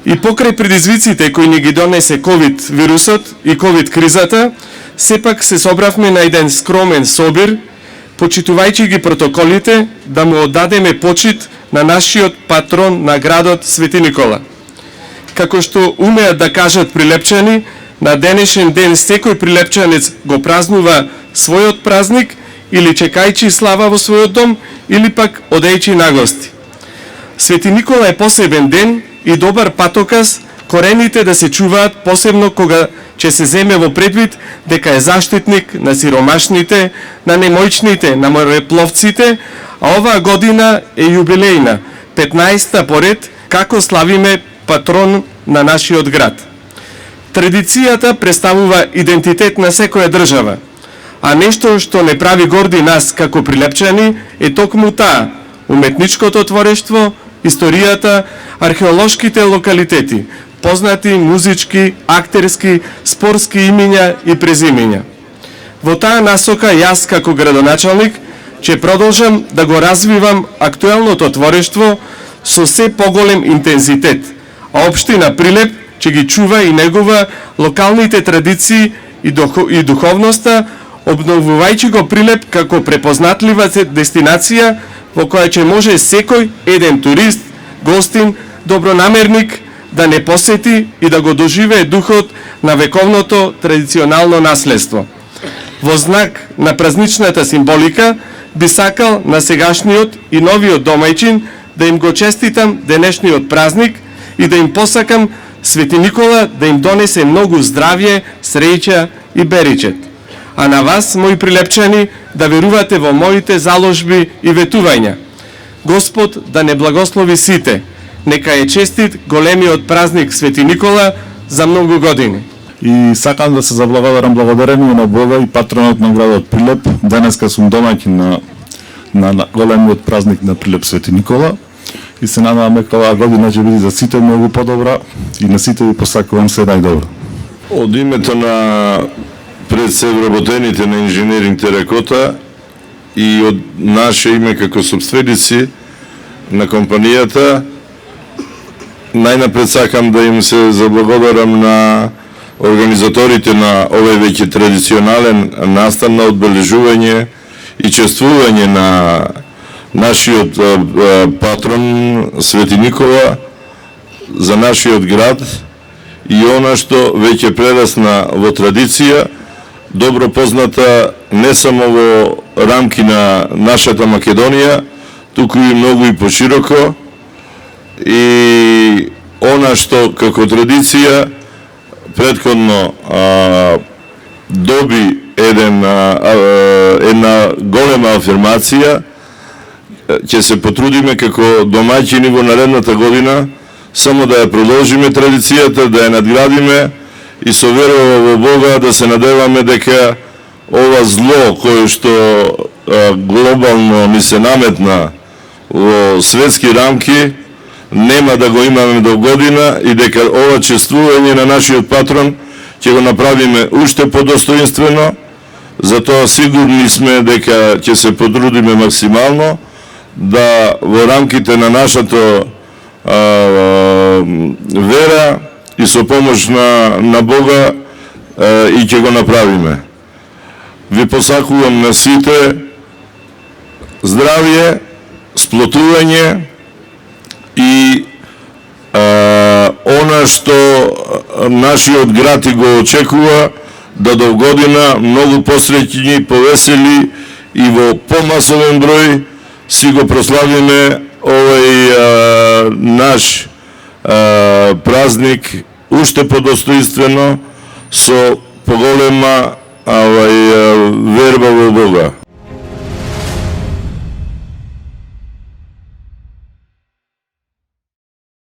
И покрај предизвиците кои ни ги донесе ковид вирусот и ковид кризата, сепак се собравме на еден скромен собир, почитувајќи ги протоколите, да му оддадеме почит на нашиот патрон на градот Свети Никола. Како што умеат да кажат Прилепчани, на денешен ден секој прилепчанец го празнува својот празник или чекајќи слава во својот дом, или пак одејќи на гости. Свети Никола е посебен ден и добар патоказ корените да се чуваат, посебно кога ќе се земе во предвид дека е заштитник на сиромашните, на немојчните, на морепловците, а оваа година е јубилејна, 15-та поред, како славиме патрон на нашиот град. Традицијата представува идентитет на секоја држава, а нешто што не прави горди нас како прилепчани е токму таа, уметничкото творештво, историјата, археолошките локалитети, познати музички, актерски, спортски имиња и презимиња. Во таа насока јас како градоначалник ќе продолжам да го развивам актуелното творештво со се поголем интензитет, а општина Прилеп ќе ги чува и негува локалните традиции и духовноста, обновувајќи го Прилеп како препознатлива дестинација во која ќе може секој еден турист, гостин, добронамерник да не посети и да го доживее духот на вековното традиционално наследство. Во знак на празничната символика би сакал на сегашниот и новиот домајчин да им го честитам денешниот празник и да им посакам Свети Никола да им донесе многу здравје, среќа и беричет. А на вас, мои прилепчани, да верувате во моите заложби и ветувања. Господ да не благослови сите. Нека е честит големиот празник Свети Никола за многу години. И сакам да се благодарение на Бога и патронот на градот Прилеп. Денеска сум домаќин на големиот празник на Прилеп Свети Никола. И се надеваме дека оваа година ќе биде за сите многу подобра и на сите ви посакувам се најдобро. Од името на пред се вработените на инженеринг Теракота и од наше име како собственици на компанијата, најнапред сакам да им се заблагодарам на организаторите на овој веќе традиционален настан на одбележување и чествување на нашиот патрон Свети Никола за нашиот град и она што веќе прерасна во традиција, добро позната не само во рамки на нашата Македонија, туку и многу и пошироко, и она што како традиција претходно доби една голема афирмација, ќе се потрудиме како домаќини во наредната година само да ја продолжиме традицијата, да ја надградиме и со верува во Бога да се надеваме дека ова зло кое што глобално ни се наметна во светски рамки нема да го имаме до година и дека ова чествување на нашиот патрон ќе го направиме уште подостоинствено. Затоа сигурни сме дека ќе се потрудиме максимално да во рамките на нашата вера и со помош на Бога и ќе го направиме. Ви посакувам на сите здравје, сплотување и она што нашиот град и го очекува, да до година многу посреќни, повесели и во помасовен број си го прославиме овој наш празник уште подостоинствено со поголема